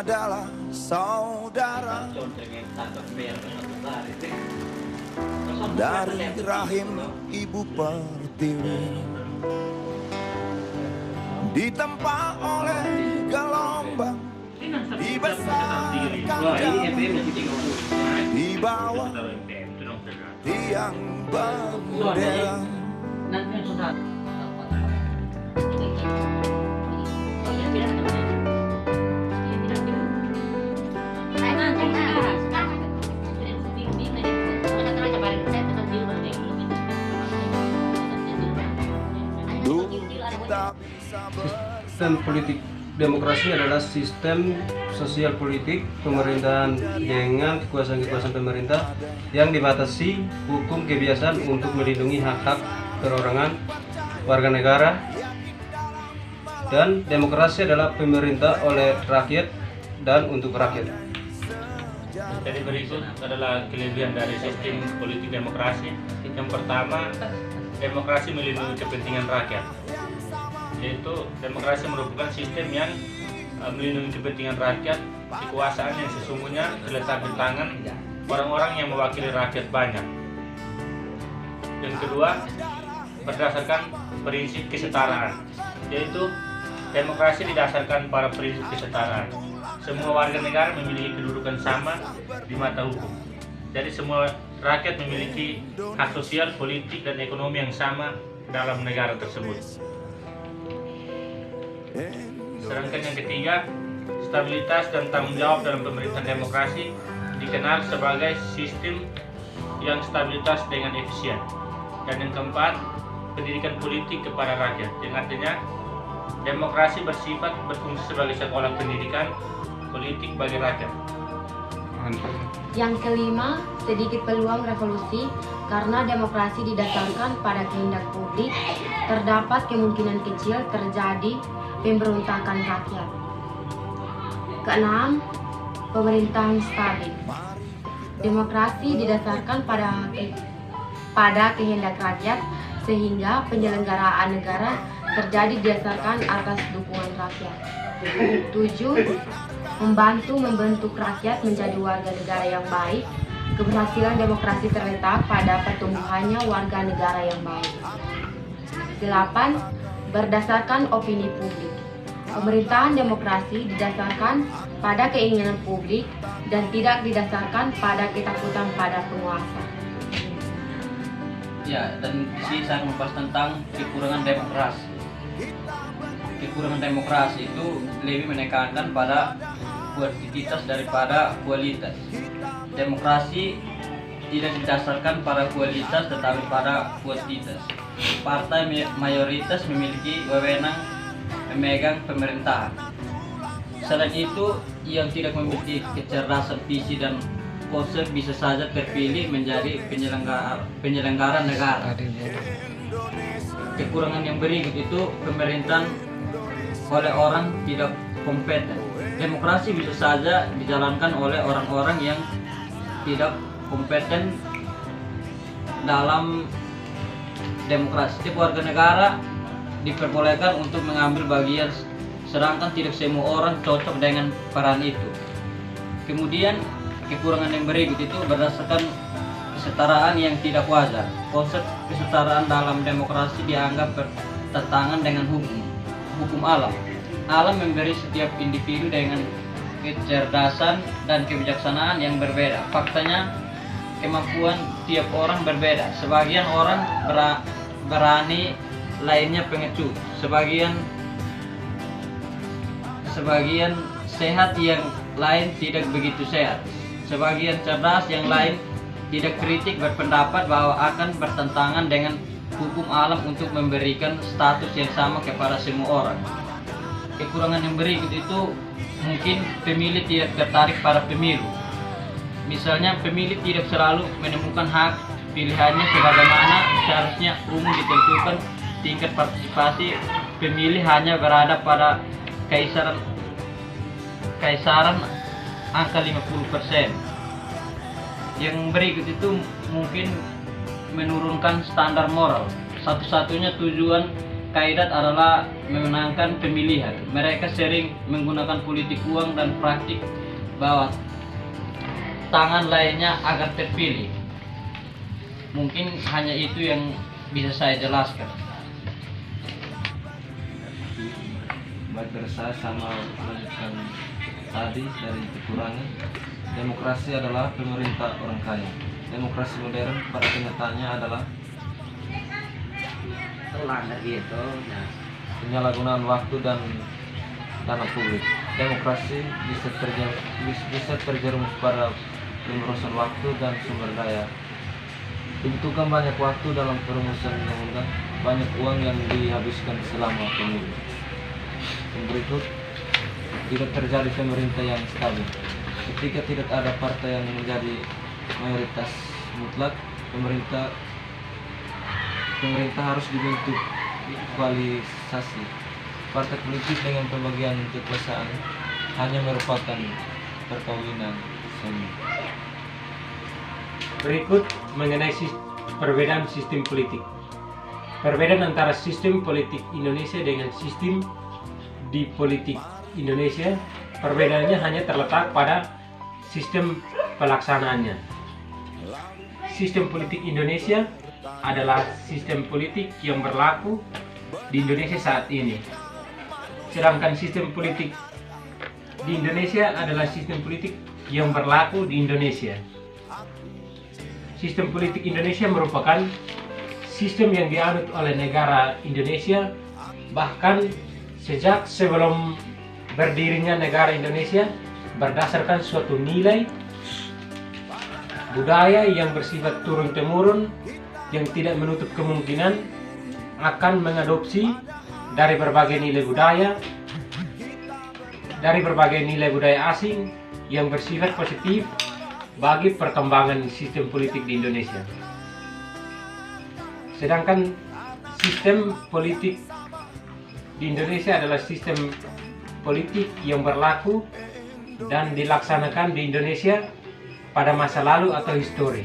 adalah saudara dari rahim ibu pertiwi, ditempa oleh gelombang, dibesarkan jauh di bawah tiang bendera. Sistem politik demokrasi adalah sistem sosial politik pemerintahan dengan kekuasaan-kekuasaan pemerintah yang dibatasi hukum kebiasaan untuk melindungi hak-hak perorangan warga negara, dan demokrasi adalah pemerintah oleh rakyat dan untuk rakyat. Jadi berikut adalah kelebihan dari sistem politik demokrasi. Yang pertama, demokrasi melindungi kepentingan rakyat, yaitu demokrasi merupakan sistem yang melindungi kepentingan rakyat. Kekuasaan yang sesungguhnya terletak di tangan orang-orang yang mewakili rakyat banyak. Yang kedua, berdasarkan prinsip kesetaraan, yaitu demokrasi didasarkan pada prinsip kesetaraan. Semua warga negara memiliki kedudukan sama di mata hukum. Jadi semua rakyat memiliki hak sosial, politik, dan ekonomi yang sama dalam negara tersebut. Sedangkan yang ketiga, stabilitas dan tanggung jawab dalam pemerintahan demokrasi dikenal sebagai sistem yang stabilitas dengan efisien. Dan yang keempat, pendidikan politik kepada rakyat, yang artinya demokrasi bersifat berfungsi sebagai sekolah pendidikan politik bagi rakyat. Yang kelima, sedikit peluang revolusi karena demokrasi didasarkan pada kehendak publik, terdapat kemungkinan kecil terjadi pemberontakan rakyat. Keenam, pemerintahan stabil. Demokrasi didasarkan pada kehendak rakyat sehingga penyelenggaraan negara terjadi didasarkan atas dukungan rakyat. 7. Membantu membentuk rakyat menjadi warga negara yang baik. Keberhasilan demokrasi terletak pada pertumbuhannya warga negara yang baik. 8. Berdasarkan opini publik. Pemerintahan demokrasi didasarkan pada keinginan publik dan tidak didasarkan pada ketakutan pada penguasa. Ya, dan di sini saya membahas tentang kekurangan demokrasi. Kekurangan demokrasi itu lebih menekankan pada kuantitas daripada kualitas. Demokrasi tidak didasarkan pada kualitas tetapi pada kuantitas. Partai mayoritas memiliki wewenang memegang pemerintahan. Selain itu, yang tidak memiliki kecerdasan visi dan konsep bisa saja terpilih menjadi penyelenggara negara. Kekurangan yang berikut itu pemerintahan oleh orang tidak kompeten. Demokrasi bisa saja dijalankan oleh orang-orang yang tidak kompeten dalam demokrasi. Setiap warga negara diperbolehkan untuk mengambil bagian, sedangkan tidak semua orang cocok dengan peran itu. Kemudian kekurangan yang berikut itu berdasarkan kesetaraan yang tidak wajar. Konsep kesetaraan dalam demokrasi dianggap bertentangan dengan hukum alam. Alam memberi setiap individu dengan kecerdasan dan kebijaksanaan yang berbeda. Faktanya, kemampuan tiap orang berbeda. Sebagian orang berani, lainnya pengecut. Sebagian sehat, yang lain tidak begitu sehat. Sebagian cerdas, yang lain tidak kritik, berpendapat bahwa akan bertentangan dengan hukum alam untuk memberikan status yang sama kepada semua orang. Kekurangan yang berikut itu mungkin pemilih tidak tertarik pada pemilu. Misalnya pemilih tidak selalu menemukan hak pilihannya sebagaimana seharusnya. Umum ditentukan tingkat partisipasi pemilih hanya berada pada kisaran angka 50%. Yang berikut itu mungkin menurunkan standar moral. Satu-satunya tujuan kandidat adalah memenangkan pemilihan. Mereka sering menggunakan politik uang dan praktik bawah tangan lainnya agar terpilih. Mungkin hanya itu yang bisa saya jelaskan. Baik, dari saya sama melanjutkan tadi dari kekurangan. Demokrasi adalah pemerintah orang kaya. Demokrasi modern pada kenyataannya adalah penyalahgunaan waktu dan dana publik. Demokrasi bisa terjerumus pada pengurusan waktu dan sumber daya. Dibutuhkan banyak waktu dalam perumusan undang-undang, banyak uang yang dihabiskan selama pemilu. Yang berikut, tidak terjadi pemerintah yang stabil. Ketika tidak ada partai yang menjadi mayoritas mutlak, pemerintah harus dibentuk koalisasi. Partai politik dengan pembagian kekuasaan hanya merupakan perkawinan semi. Berikut mengenai perbedaan sistem politik. Perbedaan antara sistem politik Indonesia dengan sistem di politik Indonesia, perbedaannya hanya terletak pada sistem pelaksanaannya. Sistem politik Indonesia adalah sistem politik yang berlaku di Indonesia saat ini. Sedangkan sistem politik di Indonesia adalah sistem politik yang berlaku di Indonesia. Sistem politik Indonesia merupakan sistem yang dianut oleh negara Indonesia bahkan sejak sebelum berdirinya negara Indonesia, berdasarkan suatu nilai budaya yang bersifat turun-temurun yang tidak menutup kemungkinan akan mengadopsi dari berbagai nilai budaya asing yang bersifat positif bagi perkembangan sistem politik di Indonesia. Sedangkan sistem politik di Indonesia adalah sistem politik yang berlaku dan dilaksanakan di Indonesia pada masa lalu atau histori.